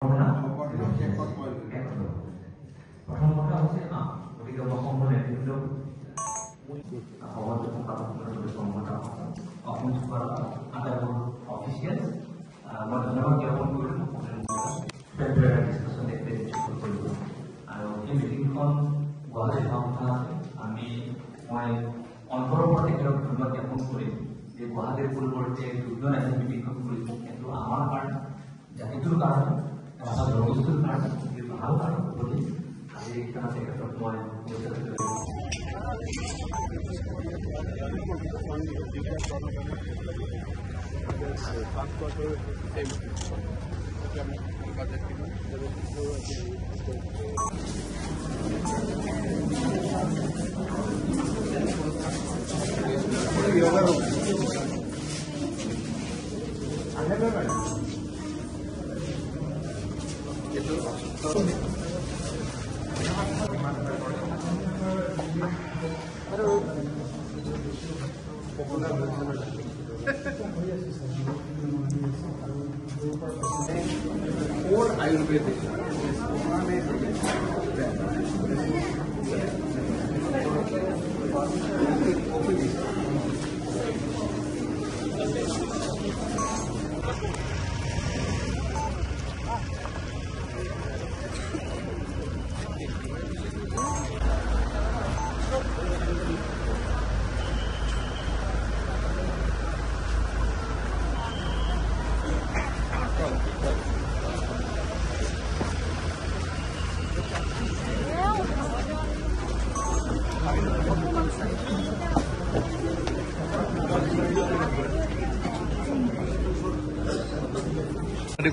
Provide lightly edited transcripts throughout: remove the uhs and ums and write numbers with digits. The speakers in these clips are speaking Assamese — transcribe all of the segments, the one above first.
প্ৰথম কথা হৈছে গতিকে অসমৰ নেতৃত্ব অফিচিয়েল মই ধন্যবাদ জ্ঞাপন কৰিলোঁ ডিছকাশ্যন কৰিব আৰু এই মিটিংখন গুৱাহাটীত হোৱা কথা আছে মই অন্তৰৰ পৰা তেখেতক ধন্যবাদ জ্ঞাপন কৰিম যে গুৱাহাটীৰ পৰিৱৰ্তে দুজন আজি মিটিংখন কৰিছোঁ কিন্তু আমাৰ কাৰণে জাতিটোৰ কাৰণে এটা জনগোষ্ঠীৰ কাৰণে ভাল কাৰণ বুলি আজি তেখেতক মই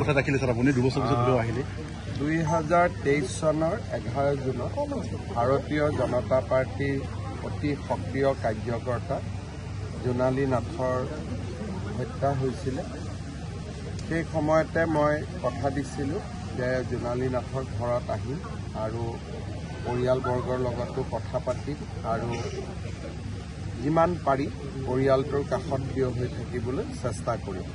কথা ৰাখিলে স্যাৰ আপুনি 2 বছৰ পিছত আহিলে 2023 চনৰ 11 জুনত ভাৰতীয় জনতা পাৰ্টীৰ অতি সক্ৰিয় কাৰ্যকৰ্তা জোনালী নাথৰ হত্যা হৈছিল। সেই সময়তে মই কথা দিছিলোঁ যে জোনালী নাথৰ ঘৰত আহিম আৰু পৰিয়ালবৰ্গৰ লগতো কথা পাতিম আৰু যিমান পাৰি পৰিয়ালটোৰ কাষত থিয় হৈ থাকিবলৈ চেষ্টা কৰিম।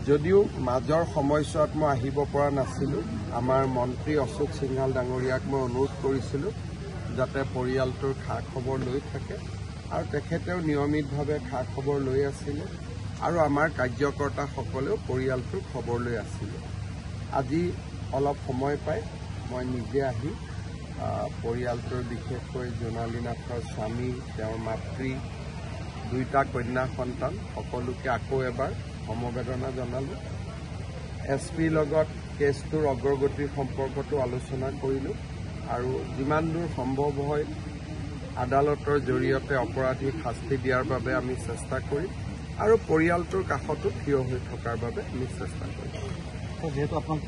যদিও মাজৰ সময়ছোৱাত মই আহিব পৰা নাছিলোঁ, আমাৰ মন্ত্ৰী অশোক সিংহাল ডাঙৰীয়াক মই অনুৰোধ কৰিছিলোঁ যাতে পৰিয়ালটোৰ খা খবৰ লৈ থাকে আৰু তেখেতেও নিয়মিতভাৱে খা খবৰ লৈ আছিলে আৰু আমাৰ কাৰ্যকৰ্তাসকলেও পৰিয়ালটোৰ খবৰ লৈ আছিলে। আজি অলপ সময় পাই মই নিজে আহি পৰিয়ালটোৰ বিশেষকৈ জোনালী নাথৰ স্বামী, তেওঁৰ মাতৃ, 2টা কন্যা সন্তান সকলোকে আকৌ এবাৰ সমবেদনা জনালোঁ। SP লগত কেছটোৰ অগ্ৰগতিৰ সম্পৰ্কতো আলোচনা কৰিলোঁ আৰু যিমান দূৰ সম্ভৱ হয় আদালতৰ জৰিয়তে অপৰাধীক শাস্তি দিয়াৰ বাবে আমি চেষ্টা কৰিম আৰু পৰিয়ালটোৰ কাষতো থিয় হৈ থকাৰ বাবে আমি চেষ্টা কৰিম। যেহেতু আপোনাক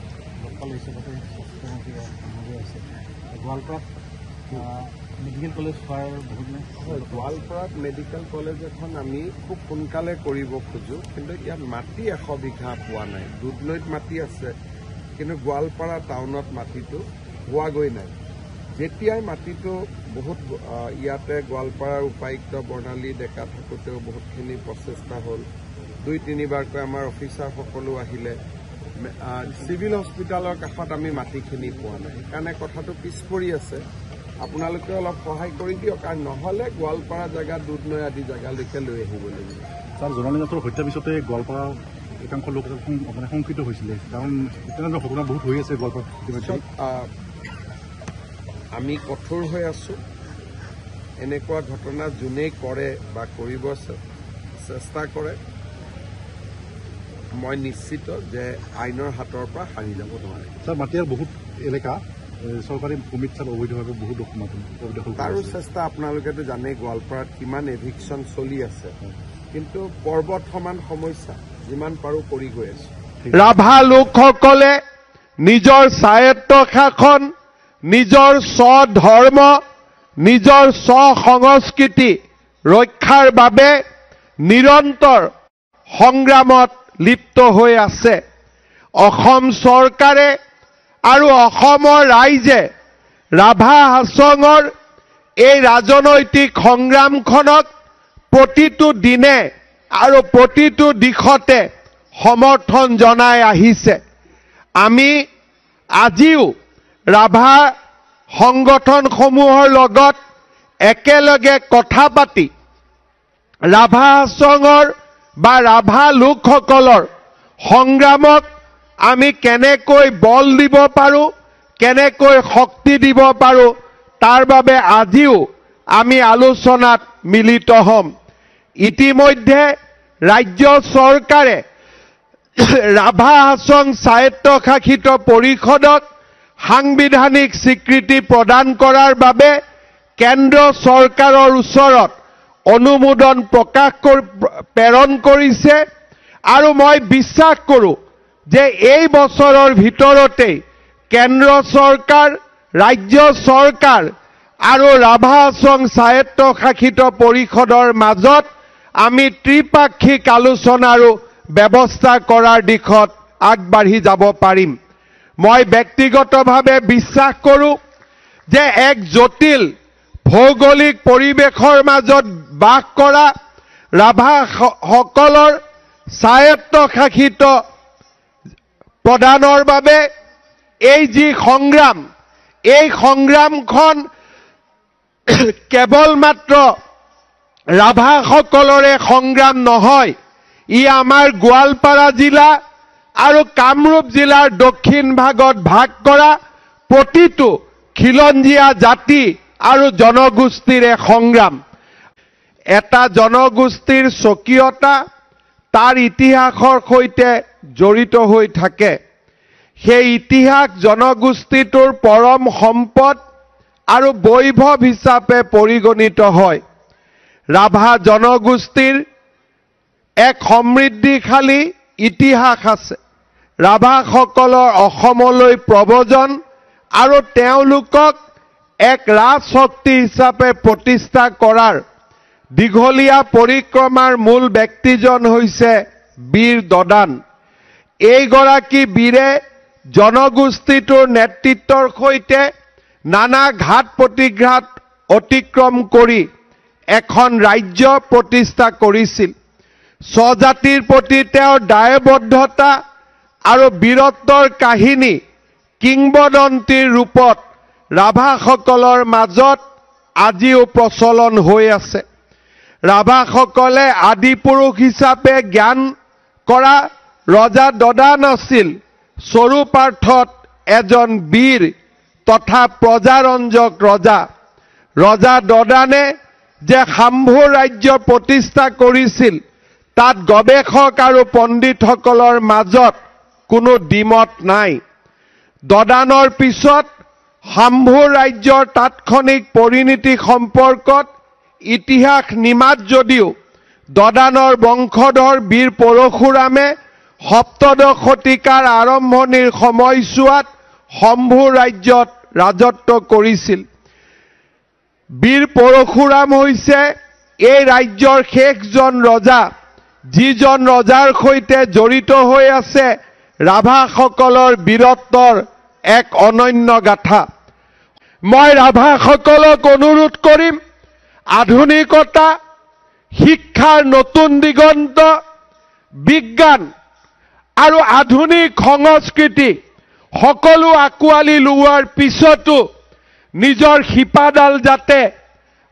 লোকাল হিচাপতে আছে গোৱালপাৰাত মেডিকেল কলেজ হোৱাৰ বহুত গোৱালপাৰাত মেডিকেল কলেজ এখন আমি খুব সোনকালে কৰিব খোজোঁ, কিন্তু ইয়াত মাটি 100 বিঘা পোৱা নাই। দুধনৈত মাটি আছে কিন্তু গোৱালপাৰা টাউনত মাটিটো হোৱাগৈ নাই। যেতিয়াই মাটিটো বহুত ইয়াতে গোৱালপাৰাৰ উপায়ুক্ত বৰ্ণালী ডেকা থাকোঁতেও বহুতখিনি প্ৰচেষ্টা হ'ল, 2-3বাৰকৈ আমাৰ অফিচাৰসকলো আহিলে। চিভিল হস্পিটেলৰ কাষত আমি মাটিখিনি পোৱা নাই, সেইকাৰণে কথাটো পিছ পৰি আছে। আপোনালোকে অলপ সহায় কৰি দিয়ক আৰু নহ'লে গোৱালপাৰা জেগা দুধনৈ আদি জেগালৈকে লৈ আহিব লাগিব। ছাৰ, জোনালী নাথৰ হত্যাৰ পিছতে গোৱালপাৰা একাংশ লোক মানে শংকিত হৈছিলে, কাৰণ তেনেধৰণৰ ঘটনা বহুত হৈ আছে গোৱালপাৰাত। আমি কঠোৰ হৈ আছোঁ। এনেকুৱা ঘটনা যোনেই কৰে বা কৰিব চেষ্টা কৰে, মই নিশ্চিত যে আইনৰ হাতৰ পৰা সাৰি যাব নোৱাৰে। ছাৰ, মাটিয়াৰ বহুত এলেকা চৰকাৰী ভূমিত ছাৰ অবৈধভাৱে বহুত তাৰো চেষ্টা আপোনালোকেতো জানেই গোৱালপাৰাত কিমান এভিকশ্যন চলি আছে, কিন্তু পৰ্বত সমান সমস্যা যিমান পাৰোঁ কৰি গৈ আছো। ৰাভা লোকসকলে নিজৰ স্বায়ত্ত শাসন, নিজৰ স্বধৰ্ম, নিজৰ স্বসংস্কৃতি ৰক্ষাৰ বাবে নিৰন্তৰ সংগ্ৰামত লিপ্ত হৈ আছে। অসম চৰকাৰে আৰু অসমৰ ৰাইজে ৰাভা হাছঙৰ এই ৰাজনৈতিক সংগ্ৰামখনক প্ৰতিটো দিনে আৰু প্ৰতিটো দিশতে সমৰ্থন জনাই আহিছে। আমি আজিও ৰাভা সংগঠনসমূহৰ লগত একেলগে কথা পাতি ৰাভা হাছঙৰ বা ৰাভা লোকসকলৰ সংগ্ৰামক আমি কেনেকৈ বল দিব পাৰোঁ, কেনেকৈ শক্তি দিব পাৰোঁ, তাৰ বাবে আজিও আমি আলোচনাত মিলিত হ'ম। ইতিমধ্যে ৰাজ্য চৰকাৰে ৰাভা হাছং স্বায়ত্তশাসিত পৰিষদক সাংবিধানিক স্বীকৃতি প্ৰদান কৰাৰ বাবে কেন্দ্ৰ চৰকাৰৰ ওচৰত অনুমোদন প্ৰেৰণ কৰিছে আৰু মই বিশ্বাস কৰোঁ যে এই বছৰৰ ভিতৰতেই কেন্দ্ৰ চৰকাৰ, ৰাজ্য চৰকাৰ আৰু ৰাভা হাছং স্বায়ত্তশাসিত পৰিষদৰ মাজত আমি ত্ৰিপাক্ষিক আলোচনাৰো ব্যৱস্থা কৰাৰ দিশত আগবাঢ়ি যাব পাৰিম। মই ব্যক্তিগতভাৱে বিশ্বাস কৰোঁ যে এক জটিল ভৌগোলিক পৰিৱেশৰ মাজত বাস কৰা ৰাভাসকলৰ স্বায়ত্তশাসিত প্ৰদানৰ বাবে এই যি সংগ্ৰাম, এই সংগ্ৰামখন কেৱল মাত্ৰ ৰাভাসকলৰে সংগ্ৰাম নহয়, ই আমাৰ গোৱালপাৰা জিলা আৰু কামৰূপ জিলাৰ দক্ষিণ ভাগত ভাগ কৰা প্ৰতিটো খিলঞ্জীয়া জাতি আৰু জনগোষ্ঠীৰে সংগ্ৰাম। এটা জনগোষ্ঠীৰ স্বকীয়তা তাৰ ইতিহাসৰ সৈতে জড়িত হৈ থাকে। সেই ইতিহাস জনগোষ্ঠীটোৰ পৰম সম্পদ আৰু বৈভৱ হিচাপে পৰিগণিত হয়। ৰাভা জনগোষ্ঠীৰ এক সমৃদ্ধিশালী ইতিহাস আছে। ৰাভাসকলৰ অসমলৈ প্ৰব্ৰজন আৰু তেওঁলোকক এক ৰাজশক্তি হিচাপে প্ৰতিষ্ঠা কৰাৰ দীঘলীয়া পৰিক্ৰমাৰ মূল ব্যক্তিজন হৈছে বীৰ দদান। এইগৰাকী বীৰে জনগোষ্ঠীটোৰ নেতৃত্বৰ সৈতে নানা ঘাট প্ৰতিঘাত অতিক্ৰম কৰি এখন ৰাজ্য প্ৰতিষ্ঠা কৰিছিল। স্বজাতিৰ প্ৰতি তেওঁৰ দায়বদ্ধতা আৰু বীৰত্বৰ কাহিনী কিংবদন্তীৰ ৰূপত ৰাভাসকলৰ মাজত আজিও প্ৰচলন হৈ আছে। ৰাভাসকলে আদিপুৰুষ হিচাপে জ্ঞান কৰা ৰজা দদান আছিল স্বৰূপাৰ্থত এজন বীৰ তথা প্ৰজাৰঞ্জক ৰজা। ৰজা দদানে যে শাম্ভু ৰাজ্য প্ৰতিষ্ঠা কৰিছিল তাত গৱেষক আৰু পণ্ডিতসকলৰ মাজত কোনো দ্বিমত নাই। দদানৰ পিছত শাম্ভু ৰাজ্যৰ তাৎক্ষণিক পৰিণতি সম্পৰ্কত ইতিহাস নিমাত যদিও দদানৰ বংশধৰ বীৰ পৰশুৰামে সপ্তদশ শতিকাৰ আৰম্ভণিৰ সময়ছোৱাত শম্ভু ৰাজ্যত ৰাজত্ব কৰিছিল। বীৰ পৰশুৰাম হৈছে এই ৰাজ্যৰ শেষজন ৰজা, যিজন ৰজাৰ সৈতে জড়িত হৈ আছে ৰাভাসকলৰ বীৰত্বৰ এক অনন্য গাথা। মই ৰাভাসকলক অনুৰোধ কৰিম, আধুনিকতা, শিক্ষাৰ নতুন দিগন্ত, বিজ্ঞান আৰু আধুনিক সংস্কৃতি সকলো আঁকোৱালি লোৱাৰ পিছতো নিজৰ শিপাডাল যাতে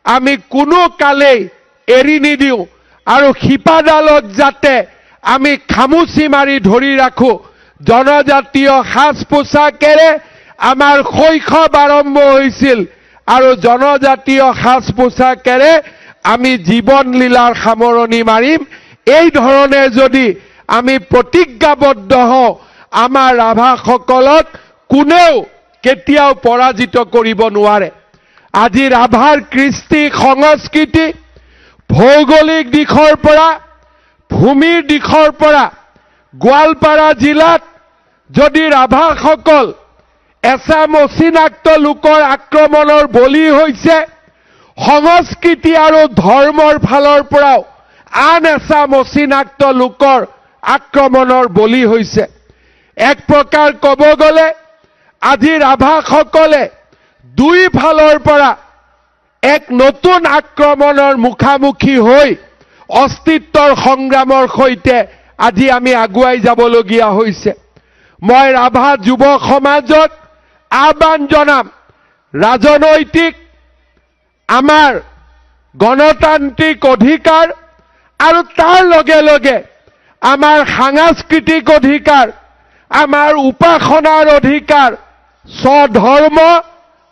আমি কোনো কালেই এৰি নিদিওঁ আৰু শিপাডালক যাতে আমি খামুচি মাৰি ধৰি ৰাখোঁ। জনজাতীয় সাজ পোছাকেৰে আমাৰ শৈশৱ আৰম্ভ হৈছিল আৰু জনজাতীয় সাজ পোছাকেৰে আমি জীৱন লীলাৰ সামৰণি মাৰিম। এই ধৰণে যদি আমি প্ৰতিজ্ঞাবদ্ধ হওঁ, আমাৰ ৰাভাসকলক কোনেও কেতিয়াও পৰাজিত কৰিব নোৱাৰে। আজি ৰাভাৰ কৃষ্টি সংস্কৃতি ভৌগোলিক দিশৰ পৰা, ভূমিৰ দিশৰ পৰা গোৱালপাৰা জিলাত যদি ৰাভাসকল এচাম অচিনাক্ত লোকৰ আক্ৰমণৰ বলি হৈছে, সংস্কৃতি আৰু ধৰ্মৰ ফালৰ পৰাও আন এচাম অচিনাক্ত লোকৰ আক্ৰমণৰ বলি হৈছে। এক প্ৰকাৰ ক'ব গ'লে আজি ৰাভাসকলে দুই ফালৰ পৰা এক নতুন আক্ৰমণৰ মুখামুখি হৈ অস্তিত্বৰ সংগ্ৰামৰ সৈতে আজি আমি আগুৱাই যাবলগীয়া হৈছে। মই ৰাভা যুৱ সমাজক আহ্বান জনাম, ৰাজনৈতিক আমাৰ গণতান্ত্ৰিক অধিকাৰ আৰু তাৰ লগে লগে আমাৰ সাংস্কৃতিক অধিকাৰ, আমাৰ উপাসনাৰ অধিকাৰ, স্বধৰ্ম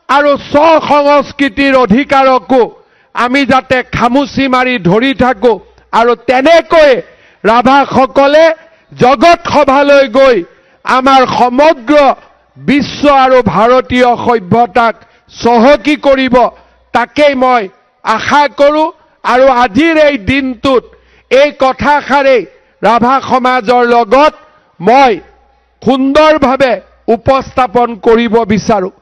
আৰু স্বসংস্কৃতিৰ অধিকাৰকো আমি যাতে খামুচি মাৰি ধৰি থাকো আৰু তেনেকৈ ৰাভাসকলে জগত সভালৈ গৈ আমাৰ সমগ্ৰ বিশ্ব আৰু ভাৰতীয় সভ্যতাক চহকী কৰিব, তাকেই মই আশা কৰোঁ। আৰু আজিৰ এই দিনটোত এই কথাষাৰেই ৰাভা সমাজৰ লগত মই সুন্দৰভাৱে উপস্থাপন কৰিব বিচাৰোঁ।